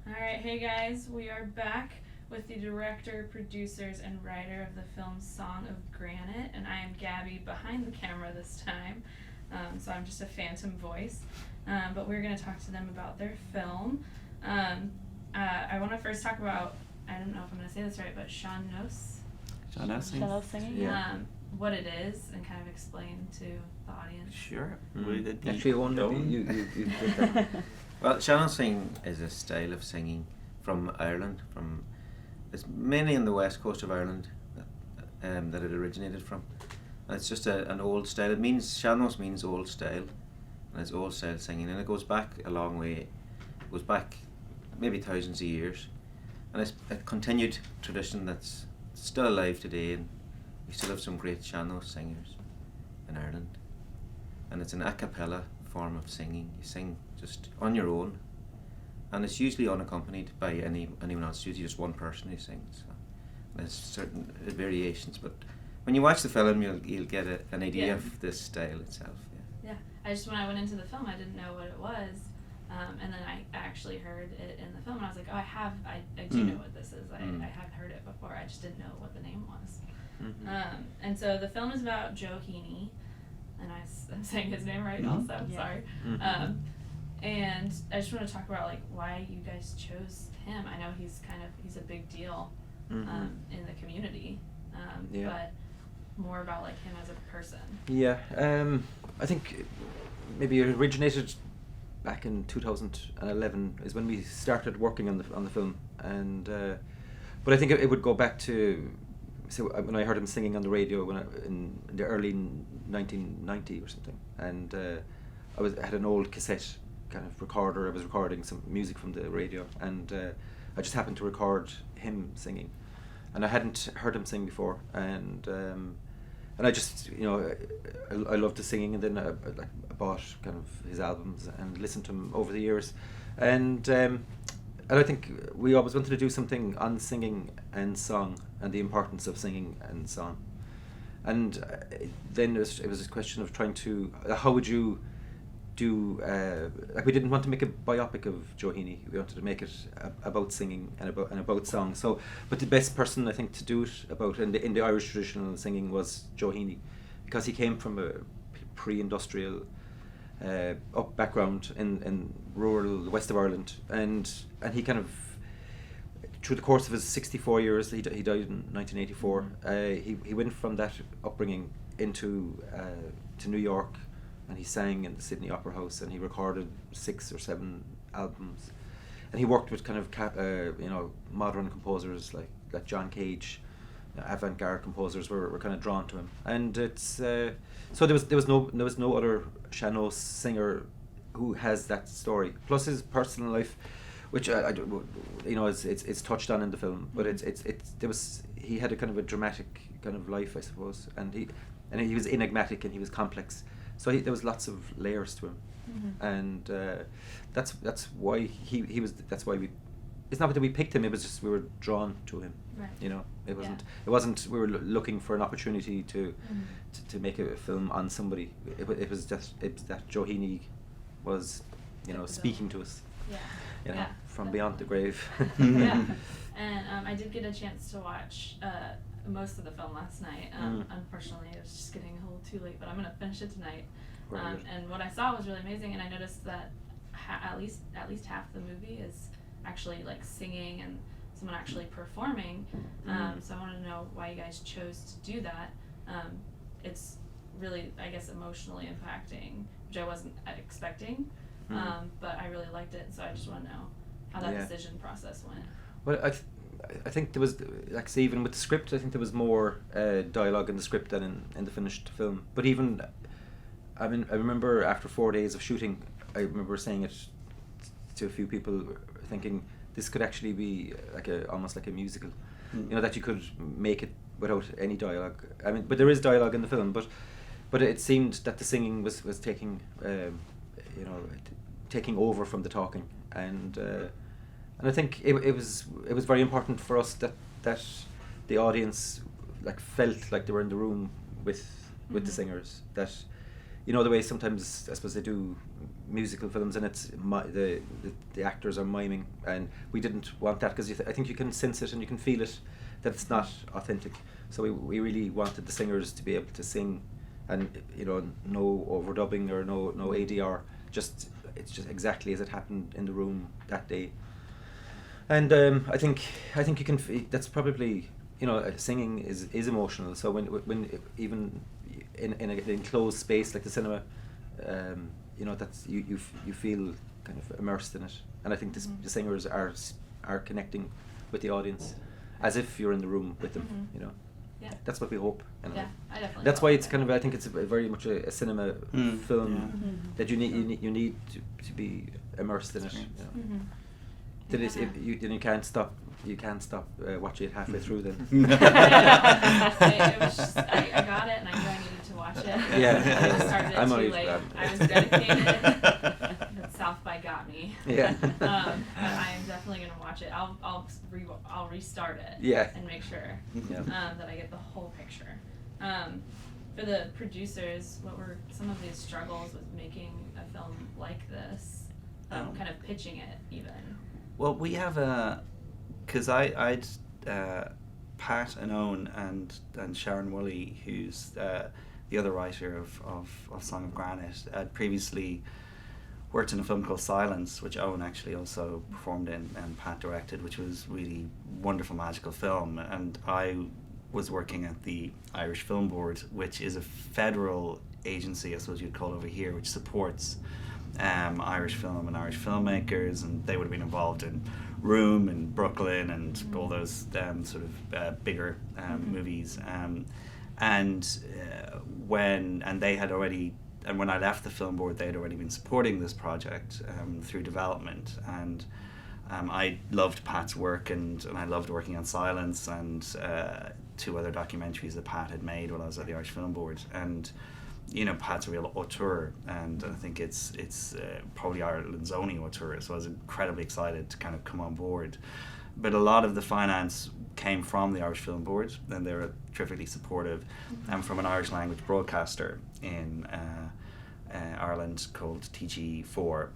Alright, hey guys, we are back with the director, producers, and writer of the film Song of Granite, and I am Gabby behind the camera this time, so I'm just a phantom voice, but we're going to talk to them about their film. I want to first talk about, I don't know if I'm going to say this right, but Sean-nós? Sean-nós singing? Yeah. What it is, and kind of explain to the audience. Sure. Actually, one you did that. Well, Sean-nós singing is a style of singing from Ireland. It's mainly in the west coast of Ireland that it originated from. And it's just an old style. It means Sean-nós means old style, and it's old style singing, and it goes back a long way. It goes back maybe thousands of years, and it's a continued tradition that's still alive today. And we still have some great Sean-nós singers in Ireland, and it's an a cappella form of singing. You sing just on your own, and it's usually unaccompanied by anyone else. It's usually just one person who sings. So there's certain variations, but when you watch the film, you'll get an idea of this style itself. Yeah, when I went into the film, I didn't know what it was, and then I actually heard it in the film, and I was like, oh, I do know what this is. I have heard it before. I just didn't know what the name was. Mm-hmm. And so the film is about Joe Heaney, and I'm saying his name right also, Yeah. sorry. Mm-hmm. And I just want to talk about like why you guys chose him. I know he's a big deal in the community, but more about like him as a person. Yeah, I think maybe it originated back in 2011 is when we started working on the film, and but I think it would go back to when I heard him singing on the radio in the early 1990 or something, and I had an old cassette kind of recorder. I was recording some music from the radio, and I just happened to record him singing, and I hadn't heard him sing before, and I just I loved the singing, and then I bought kind of his albums and listened to him over the years, and I think we always wanted to do something on singing and song and the importance of singing and song, and then it was a question of trying to how would you do we didn't want to make a biopic of Joe Heaney. We wanted to make it about singing and about song. So, but the best person I think to do it about in the Irish traditional singing was Joe Heaney, because he came from a pre-industrial background in rural west of Ireland, and he kind of through the course of his 64 years, he died in 1984. He went from that upbringing into to New York. And he sang in the Sydney Opera House, and he recorded 6 or 7 albums, and he worked with kind of modern composers like John Cage. Avant-garde composers were kind of drawn to him, and it's so there was no other Sean-nós singer who has that story, plus his personal life, which it's touched on in the film, but he had a kind of a dramatic kind of life, I suppose, and he was enigmatic and he was complex. So there was lots of layers to him, and that's why he was. That's why we. It's not that we picked him. It was just we were drawn to him. Right. It wasn't. It wasn't. We were looking for an opportunity to make a film on somebody. It was that Joe Heaney was, speaking to us. Yeah. From beyond the grave. Yeah. And I did get a chance to watch most of the film last night. Unfortunately, it was just getting a little too late, but I'm going to finish it tonight. And what I saw was really amazing, and I noticed that at least half the movie is actually like singing and someone actually performing. So I want to know why you guys chose to do that. It's really, I guess, emotionally impacting, which I wasn't expecting, but I really liked it, so I just want to know how that decision process went. Well, I think there was, like, say, even with the script, I think there was more dialogue in the script than in the finished film. But even, I remember after 4 days of shooting, I remember saying it to a few people, thinking this could actually be almost like a musical, that you could make it without any dialogue. But there is dialogue in the film, but it seemed that the singing was taking, taking over from the talking, and I think it was very important for us that the audience felt like they were in the room with the singers, that you know, the way sometimes I suppose they do musical films and it's the actors are miming, and we didn't want that because I think you can sense it and you can feel it that it's not authentic. So we really wanted the singers to be able to sing, and you know, no overdubbing or no ADR, it's just exactly as it happened in the room that day. And I think you can that's probably, you know, singing is emotional. So when even in an enclosed space like the cinema, you know, that's you feel kind of immersed in it, and I think the singers are connecting with the audience as if you're in the room with them. You know, Yeah. that's what we hope. Anyway. Yeah, I definitely. That's hope why it's that. kind of, I think it's very much a cinema film that you need to be immersed in it. You know. That is, if you can't stop watching it halfway through then. It was just, I got it and I knew I needed to watch it. Yeah. I just started it I'm too always late. glad. I was dedicated. But South by got me. Yeah. But I am definitely gonna watch it. I'll restart it. Yeah. And make sure Yeah. that I get the whole picture. For the producers, what were some of these struggles with making a film like this? Kind of pitching it even. Well, we have because I'd Pat and Owen and Sharon Woolley, who's the other writer of Song of Granite, had previously worked in a film called Silence, which Owen actually also performed in and Pat directed, which was really wonderful, magical film. And I was working at the Irish Film Board, which is a federal agency, I suppose you'd call it over here, which supports Irish film and Irish filmmakers, and they would have been involved in Room and Brooklyn and all those sort of bigger movies. When I left the film board, they had already been supporting this project through development, and I loved Pat's work, and I loved working on Silence and 2 other documentaries that Pat had made while I was at the Irish Film Board. And you know, Pat's a real auteur, and I think it's probably Ireland's only auteur, so I was incredibly excited to kind of come on board. But a lot of the finance came from the Irish Film Board, and they were terrifically supportive, and from an Irish language broadcaster in Ireland called TG4,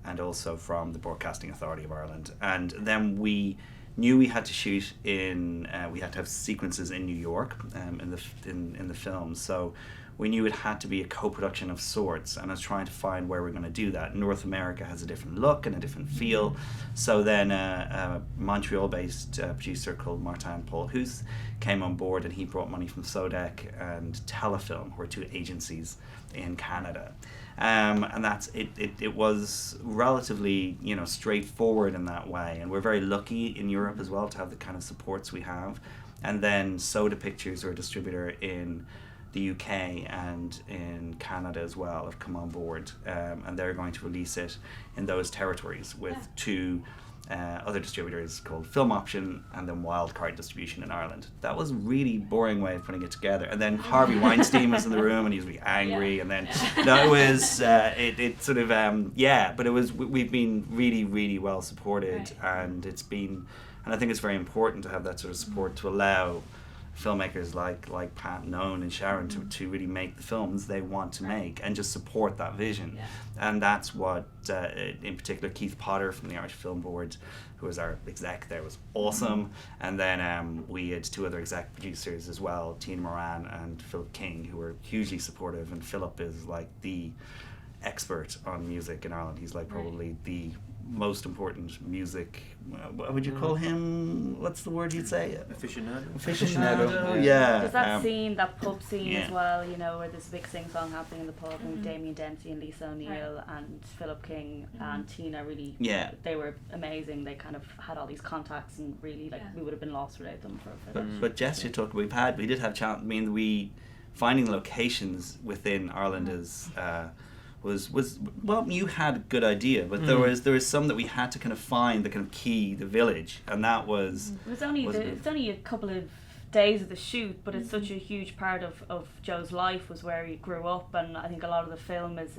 and also from the Broadcasting Authority of Ireland. And then we knew we had to shoot we had to have sequences in New York in the film, so we knew it had to be a co-production of sorts, and I was trying to find where we're going to do that. North America has a different look and a different feel, so then a Montreal-based producer called Martin Paul Huth came on board, and he brought money from Sodec and Telefilm, who are 2 agencies in Canada. And that's it. It was relatively, you know, straightforward in that way, and we're very lucky in Europe as well to have the kind of supports we have. And then Soda Pictures, are a distributor in the UK and in Canada as well, have come on board, and they're going to release it in those territories with 2 other distributors called Film Option and then Wildcard Distribution in Ireland. That was a really boring way of putting it together. And then Harvey Weinstein was in the room, and he was really angry. And then no, it was it sort of but it was, we've been really, really well supported, and it's been, and I think it's very important to have that sort of support to allow filmmakers like Pat and Owen and Sharon to really make the films they want to make, and just support that vision. And that's what in particular Keith Potter from the Irish Film Board, who was our exec there, was awesome. And then we had 2 other exec producers as well, Tina Moran and Philip King, who were hugely supportive. And Philip is like the expert on music in Ireland. He's like probably the most important music, what would you call him? What's the word you'd say? Aficionado. Yeah. There's that pub scene as well, you know, where there's a big sing-song happening in the pub, and Damien Dempsey and Lisa O'Neill and Philip King and Tina really, they were amazing. They kind of had all these contacts, and really, we would have been lost without them for But Jess, you talked, we did have challenge. I mean, finding locations within Ireland is was well, you had a good idea, but there was some that we had to kind of find the kind of key, the village, and that was it was only a couple of days of the shoot, but it's such a huge part of Joe's life, was where he grew up, and I think a lot of the film is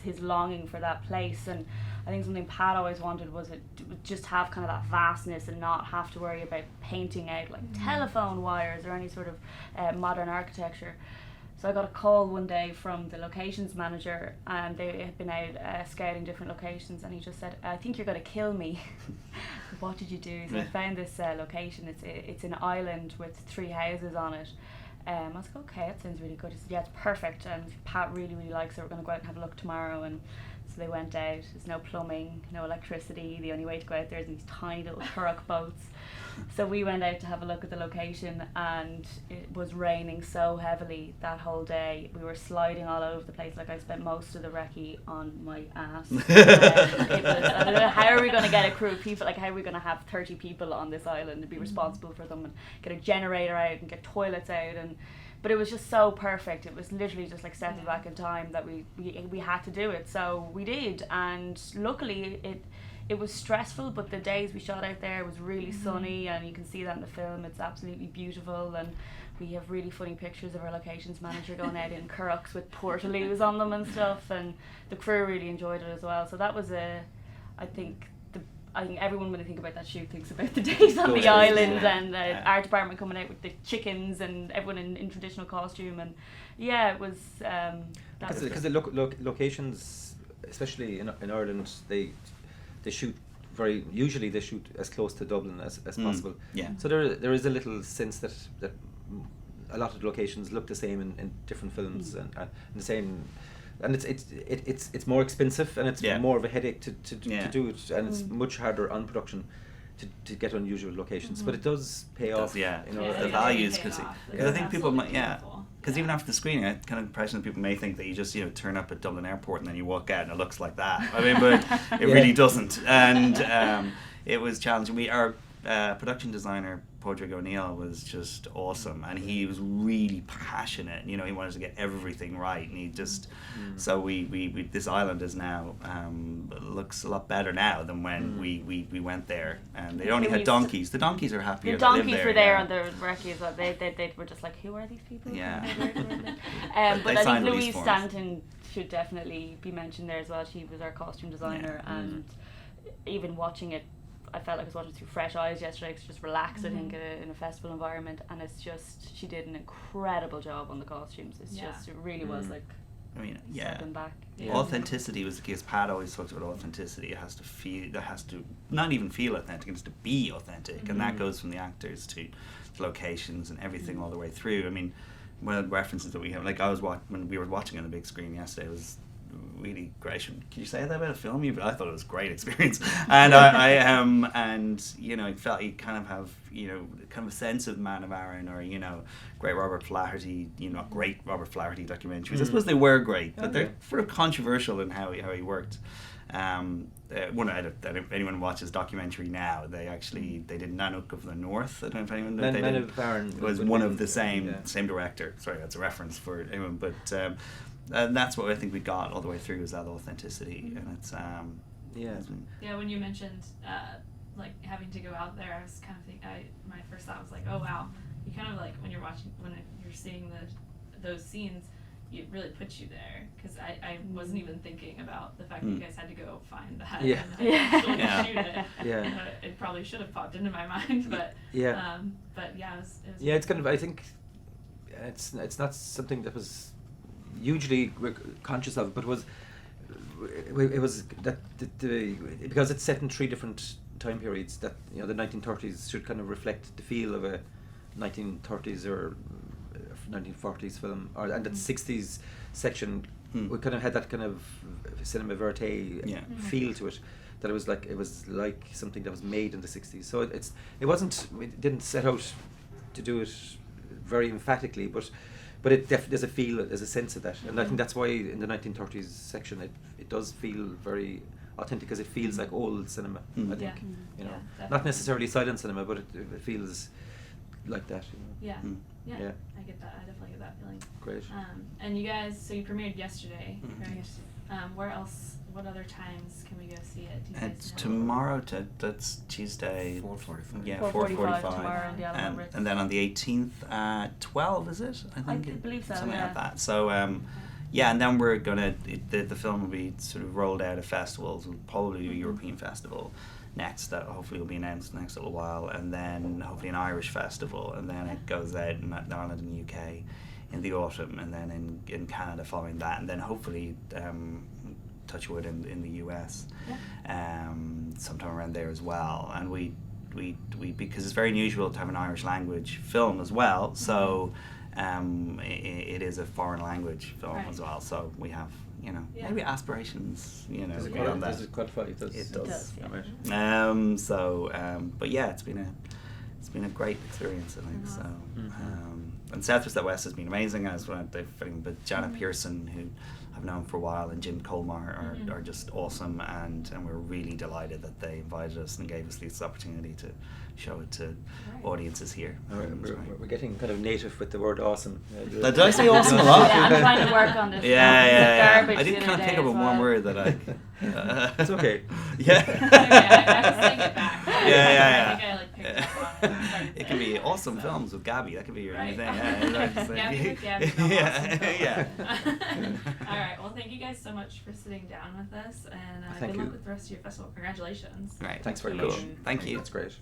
his longing for that place. And I think something Pat always wanted was it just have kind of that vastness and not have to worry about painting out like telephone wires or any sort of modern architecture. So I got a call one day from the locations manager, and they had been out scouting different locations, and he just said, "I think you're going to kill me." What did you do? So I found this location. It's an island with 3 houses on it. I was like, okay, that sounds really good. He said, yeah, it's perfect, and Pat really, really likes it. We're going to go out and have a look tomorrow. And so they went out. There's no plumbing, no electricity. The only way to go out there is in these tiny little turok boats. So we went out to have a look at the location, and it was raining so heavily that whole day. We were sliding all over the place. Like, I spent most of the recce on my ass. It was, I don't know, how are we going to get a crew of people? Like, how are we going to have 30 people on this island and be responsible for them and get a generator out and get toilets out? But it was just so perfect. It was literally just like stepping back in time that we had to do it. So we did, and luckily it was stressful, but the days we shot out there was really sunny, and you can see that in the film. It's absolutely beautiful, and we have really funny pictures of our locations manager going out in currachs with portaloos on them and stuff, and the crew really enjoyed it as well. So that was I think everyone, when they think about that shoot, thinks about the days on the island and art department coming out with the chickens and everyone in traditional costume, and it was because the locations, especially in Ireland, they shoot usually they shoot as close to Dublin as possible. Yeah. So there is a little sense that a lot of locations look the same in different films and the same, and it's more expensive, and it's more of a headache to do it, and it's much harder on production to get unusual locations, but it does pay off. You know, Yeah. the values, because I think people might, beautiful. because even after the screening, I kind of impression that people may think that you just turn up at Dublin Airport and then you walk out and it looks like that. I mean, but it really doesn't, and it was challenging. Our production designer Padraig O'Neill was just awesome, and he was really passionate. He wanted to get everything right, and he just so we this island is now looks a lot better now than when we went there, and they only had donkeys. The donkeys are happier. The donkeys to live there, were there on the recce as well. They were just like, who are these people? Yeah. But They I signed think release Louise forms. Stanton should definitely be mentioned there as well. She was our costume designer, and even watching it, I felt like I was watching through fresh eyes yesterday, cause just relaxed, I think, in a festival environment, and it's just, she did an incredible job on the costumes. It's just, it really was like, I mean, stepping back. Authenticity was the key. As Pat always talks about authenticity, it has to feel, it has to not even feel authentic, it has to be authentic, and that goes from the actors to locations and everything all the way through. I mean, one of the references that we have, like when we were watching on the big screen yesterday, it was really great. Can you say that about a film? I thought it was a great experience, and and I felt you kind of have kind of a sense of Man of Arran, or great Robert Flaherty, not great Robert Flaherty documentaries. I suppose they were great, but they're sort of controversial in how he worked. Anyone watches documentary now, they did Nanook of the North. I don't know if anyone knows. Man of Arran was one of the same director. Sorry, that's a reference for anyone, but. And that's what I think we got all the way through, is that authenticity, and it's when you mentioned like having to go out there, I was kind of thinking, my first thought was like, oh wow, you kind of like when you're seeing those scenes, it really puts you there, because I wasn't even thinking about the fact that you guys had to go find that and shoot it. It probably should have popped into my mind, but it was it's kind of, I think it's not something that was hugely conscious of, but it was that because it's set in 3 different time periods, that the 1930s should kind of reflect the feel of a 1930s or 1940s film, and the 60s section we kind of had that kind of cinema verite feel to it, that it was like something that was made in the 60s. So it didn't set out to do it very emphatically, but it there's a feel, there's a sense of that, and I think that's why in the 1930s section it does feel very authentic, because it feels like old cinema. I think not necessarily silent cinema, but it feels like that. I get that. I definitely get that feeling. Great. And you guys, so you premiered yesterday, right? Where else? What other times can we go see it? Do you guys It's know? tomorrow. That's Tuesday. 4:45. Yeah, 4:45 tomorrow in the Alamo Ritz. and then on the 18th at 12, is it? I believe so, something yeah. like that. So and then we're gonna the film will be sort of rolled out at festivals. We'll probably do a European festival next, that hopefully will be announced next little while, and then hopefully an Irish festival, and then it goes out in Ireland and the UK in the autumn, and then in Canada following that, and then hopefully touch wood in the US sometime around there as well. And we because it's very unusual to have an Irish language film as well, so it is a foreign language film as well, so we have maybe aspirations Does it beyond that. does it qualify? It does. It does. Yeah. Right. But yeah, it's been a great experience, I think. So Mm-hmm. and Southwest at West has been amazing, as well. They've but Janet Pearson, who I've known for a while, and Jim Colmar are just awesome, and we're really delighted that they invited us and gave us this opportunity to show it to audiences here. We're getting kind of native with the word awesome. Did I say awesome a lot? Yeah, I'm trying to work on this. Yeah. Garbage I did the kind other of pick day up on as one well. word that I. It's okay. Yeah. I just take it back. Yeah. I think I like picked up on it. It can be awesome films with Gabby. That could be your new Right. thing. Yeah. Gabby with Gabby from Awesome Films. Yeah. All right. Well, thank you guys so much for sitting down with us, and Thank good you. luck with the rest of your festival. Congratulations. Right. Thanks very Cool. much. Thank you. That's great.